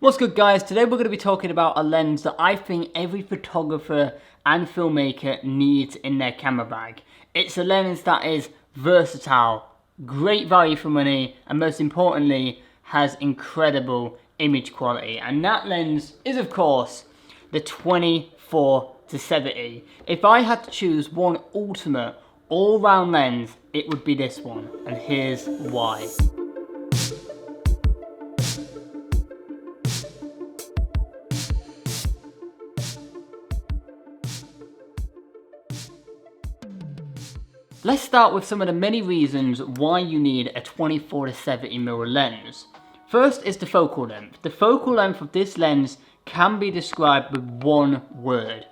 What's good, guys? Today we're going to be talking about a lens that I think every photographer and filmmaker needs in their camera bag. It's a lens that is versatile, great value for money, and most importantly, has incredible image quality. And that lens is, of course, the 24-70. If I had to choose one ultimate all-round lens, it would be this one, and here's why. Let's start with some of the many reasons why you need a 24-70mm lens. First is the focal length. The focal length of this lens can be described with one word: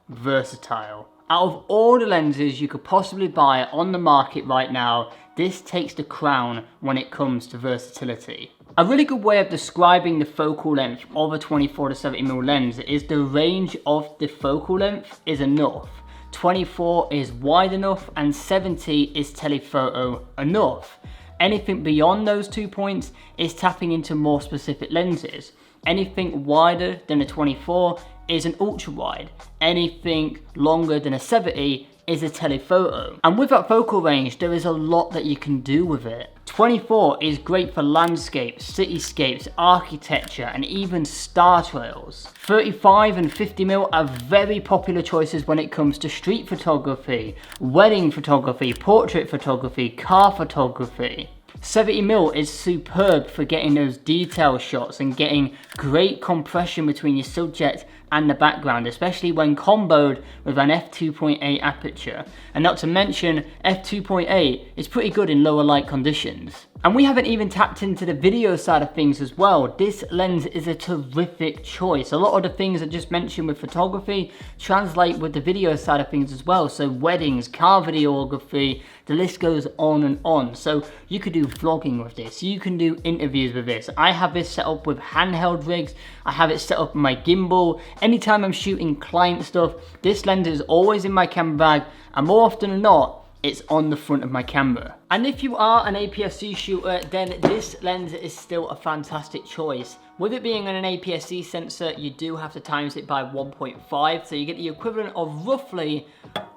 versatile. Out of all the lenses you could possibly buy on the market right now, this takes the crown when it comes to versatility. A really good way of describing the focal length of a 24-70mm lens is the range of the focal length is enough. 24 is wide enough and 70 is telephoto enough. Anything beyond those 2 points is tapping into more specific lenses. Anything wider than a 24 is an ultra wide. Anything longer than a 70 is a telephoto. And with that focal range, there is a lot that you can do with it. 24 is great for landscapes, cityscapes, architecture, and even star trails. 35 and 50mm are very popular choices when it comes to street photography, wedding photography, portrait photography, car photography. 70mm is superb for getting those detail shots and getting great compression between your subject and the background, especially when comboed with an f2.8 aperture. And not to mention, f2.8 is pretty good in lower light conditions. And we haven't even tapped into the video side of things as well. This lens is a terrific choice. A lot of the things I just mentioned with photography translate with the video side of things as well. So weddings, car videography, the list goes on and on. So you could do vlogging with this, you can do interviews with this. I have this set up with handheld rigs, I have it set up in my gimbal. Anytime I'm shooting client stuff, this lens is always in my camera bag, and more often than not, it's on the front of my camera. And if you are an APS-C shooter, then this lens is still a fantastic choice. With it being an APS-C sensor, you do have to times it by 1.5, so you get the equivalent of roughly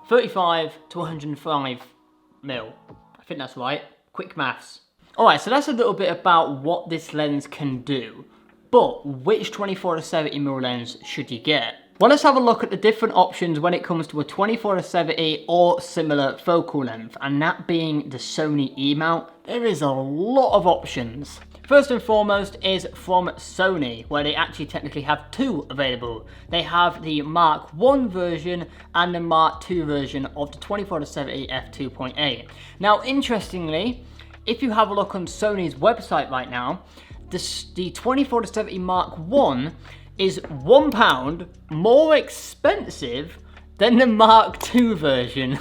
35 to 105 mil. I think that's right. Quick maths. Alright, so that's a little bit about what this lens can do. But which 24-70mm lens should you get? Well, let's have a look at the different options when it comes to a 24-70 or similar focal length, and that being the Sony E-mount. There is a lot of options. First and foremost is from Sony, where they actually technically have two available. They have the Mark 1 version and the Mark 2 version of the 24-70 f2.8. Now, interestingly, if you have a look on Sony's website right now, the 24-70 Mark 1 is £1 more expensive than the Mark 2 version.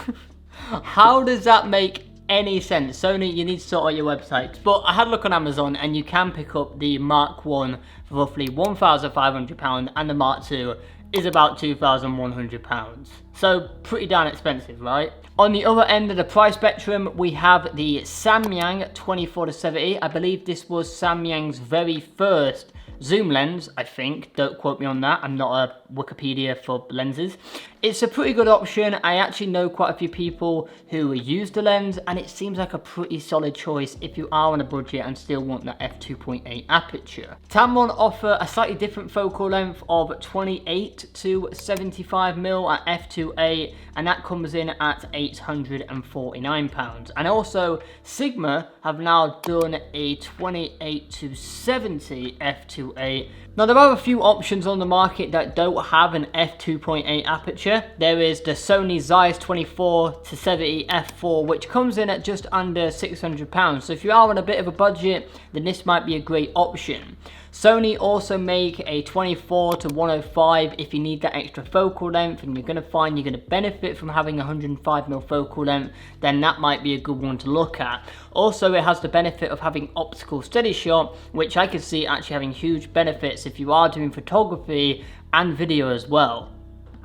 How does that make any sense? Sony, you need to sort out your website. But I had a look on Amazon and you can pick up the Mark 1 for roughly £1,500 and the Mark 2 is about £2,100. So pretty darn expensive, right? On the other end of the price spectrum, we have the Samyang 24-70. I believe this was Samyang's very first zoom lens, I think. Don't quote me on that. I'm not a Wikipedia for lenses. It's a pretty good option. I actually know quite a few people who use the lens, and it seems like a pretty solid choice if you are on a budget and still want that f2.8 aperture. Tamron offer a slightly different focal length of 28 to 75mm at f2.8, and that comes in at £849. And also, Sigma have now done a 28 to 70 f2.8. Now, there are a few options on the market that don't have an f2.8 aperture. There is the Sony Zeiss 24-70 f4, which comes in at just under £600. So if you are on a bit of a budget, then this might be a great option. Sony also make a 24-105 if you need that extra focal length and you're going to find you're going to benefit from having a 105mm focal length, then that might be a good one to look at. Also, it has the benefit of having optical steady shot, which I can see actually having huge benefits if you are doing photography and video as well.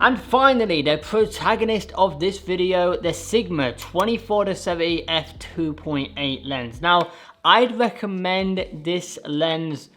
And finally, the protagonist of this video, the Sigma 24-70 f2.8 lens. Now, I'd recommend this lens,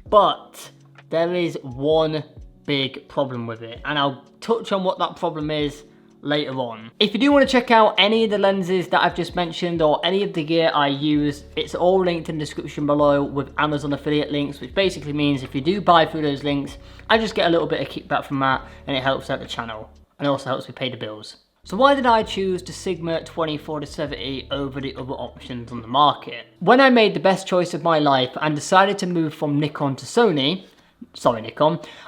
but there is one big problem with it, and I'll touch on what that problem is later on. If you do want to check out any of the lenses that I've just mentioned or any of the gear I use, it's all linked in the description below with Amazon affiliate links, which basically means if you do buy through those links, I just get a little bit of kickback from that, and it helps out the channel and also helps me pay the bills. So why did I choose the Sigma 24-70 over the other options on the market? When I made the best choice of my life and decided to move from Nikon to Sony,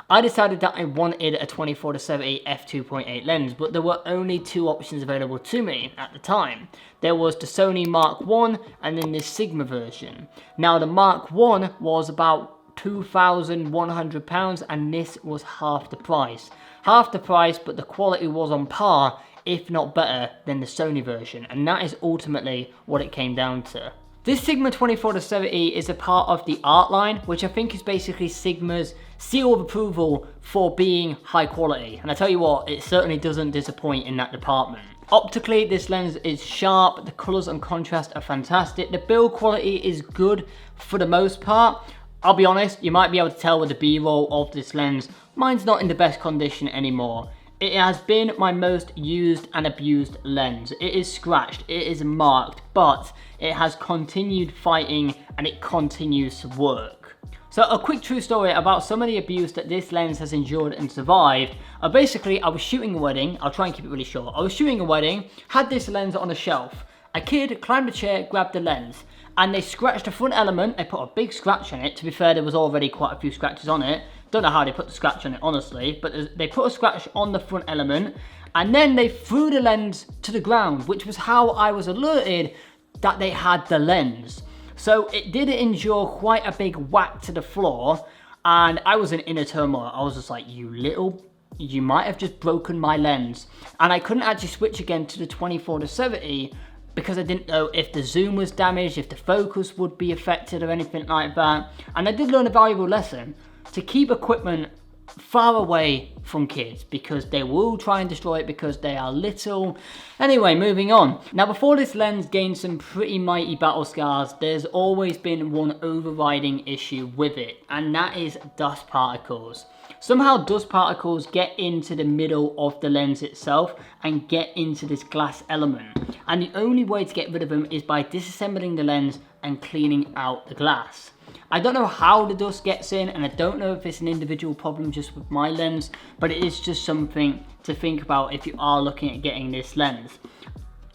I decided that I wanted a 24-70 f2.8 lens, but there were only two options available to me at the time. There was the Sony Mark 1 and then the Sigma version. Now the Mark 1 was about £2,100 and this was half the price. Half the price, but the quality was on par, if not better, than the Sony version, and that is ultimately what it came down to. This Sigma 24-70 is a part of the Art line, which I think is basically Sigma's seal of approval for being high quality. And I tell you what, it certainly doesn't disappoint in that department. Optically, this lens is sharp, the colours and contrast are fantastic, the build quality is good for the most part. I'll be honest, you might be able to tell with the B-roll of this lens, mine's not in the best condition anymore. It has been my most used and abused lens. It is scratched, it is marked, but it has continued fighting and it continues to work. So a quick true story about some of the abuse that this lens has endured and survived. Basically, I was shooting a wedding, I'll try and keep it really short. I was shooting a wedding, had this lens on a shelf. A kid climbed a chair, grabbed the lens, and they scratched the front element. They put a big scratch on it. To be fair, there was already quite a few scratches on it. Don't know how they put the scratch on it, honestly, but they put a scratch on the front element, and then they threw the lens to the ground, which was how I was alerted that they had the lens. So it did endure quite a big whack to the floor, and I was in inner turmoil. I was just like, you might have just broken my lens. And I couldn't actually switch again to the 24-70 because I didn't know if the zoom was damaged, if the focus would be affected or anything like that. And I did learn a valuable lesson: to keep equipment far away from kids, because they will try and destroy it because they are little. Anyway, moving on. Now, before this lens gained some pretty mighty battle scars, there's always been one overriding issue with it, and that is dust particles. Somehow dust particles get into the middle of the lens itself and get into this glass element, and the only way to get rid of them is by disassembling the lens and cleaning out the glass. I don't know how the dust gets in, and I don't know if it's an individual problem just with my lens, but it is just something to think about if you are looking at getting this lens.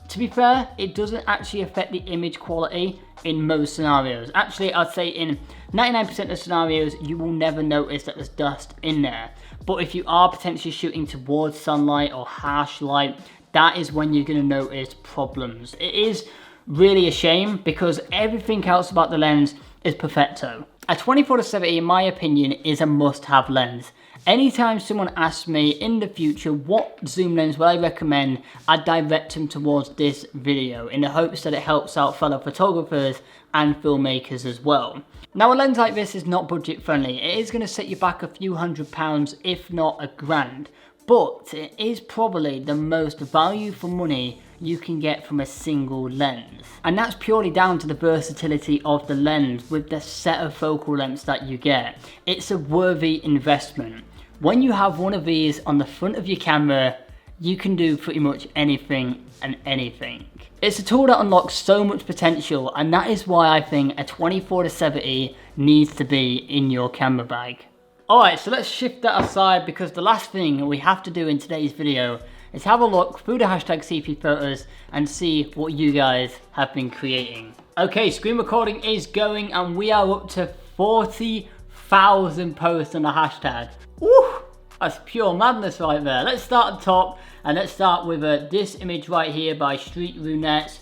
To be fair, it doesn't actually affect the image quality in most scenarios. Actually, I'd say in 99% of scenarios, you will never notice that there's dust in there. But if you are potentially shooting towards sunlight or harsh light, that is when you're going to notice problems. It is really a shame because everything else about the lens is perfecto. A 24-70, in my opinion, is a must-have lens. Anytime someone asks me in the future what zoom lens will I recommend, I direct them towards this video in the hopes that it helps out fellow photographers and filmmakers as well. Now, a lens like this is not budget friendly. It is going to set you back a few £100s, if not £1,000, but it is probably the most value for money you can get from a single lens. And that's purely down to the versatility of the lens with the set of focal lengths that you get. It's a worthy investment. When you have one of these on the front of your camera, you can do pretty much anything and anything. It's a tool that unlocks so much potential, and that is why I think a 24-70 needs to be in your camera bag. Alright, so let's shift that aside, because the last thing we have to do in today's video is have a look through the hashtag CP photos and see what you guys have been creating. Okay, screen recording is going, and we are up to 40,000 posts on the hashtag. Woo! That's pure madness right there. Let's start at the top, and let's start with this image right here by Street Runettes.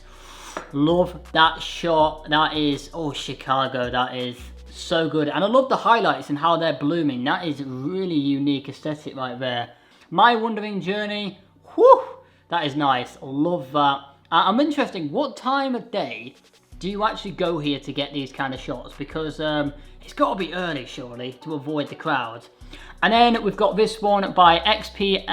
Love that shot. That is, oh, Chicago, that is so good. And I love the highlights and how they're blooming. That is a really unique aesthetic right there. My Wandering Journey, whew, that is nice. I love that. I'm interested, what time of day do you actually go here to get these kind of shots? Because it's got to be early, surely, to avoid the crowds. And then we've got this one by XP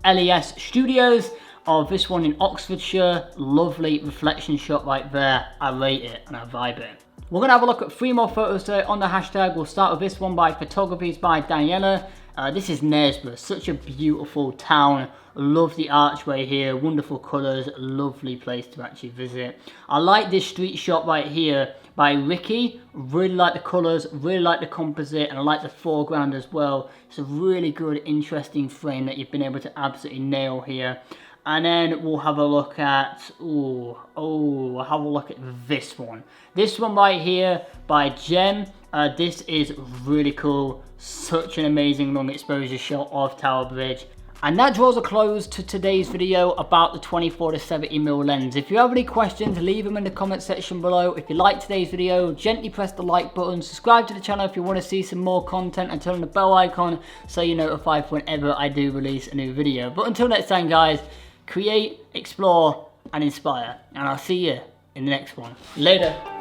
LES Studios, of this one in Oxfordshire. Lovely reflection shot right there. I rate it and I vibe it. We're going to have a look at 3 more photos today on the hashtag. We'll start with this one by Photographies by Daniela. This is Nesborough, such a beautiful town. Love the archway here, wonderful colours, lovely place to actually visit. I like this street shot right here by Ricky. Really like the colours, really like the composite, and I like the foreground as well. It's a really good, interesting frame that you've been able to absolutely nail here. And then we'll have a look at, we'll have a look at this one. This one right here by Jem. This is really cool. Such an amazing long exposure shot of Tower Bridge. And that draws a close to today's video about the 24-70mm lens. If you have any questions, leave them in the comment section below. If you liked today's video, gently press the like button. Subscribe to the channel if you want to see some more content, and turn on the bell icon so you're notified whenever I do release a new video. But until next time, guys, create, explore, and inspire. And I'll see you in the next one. Later.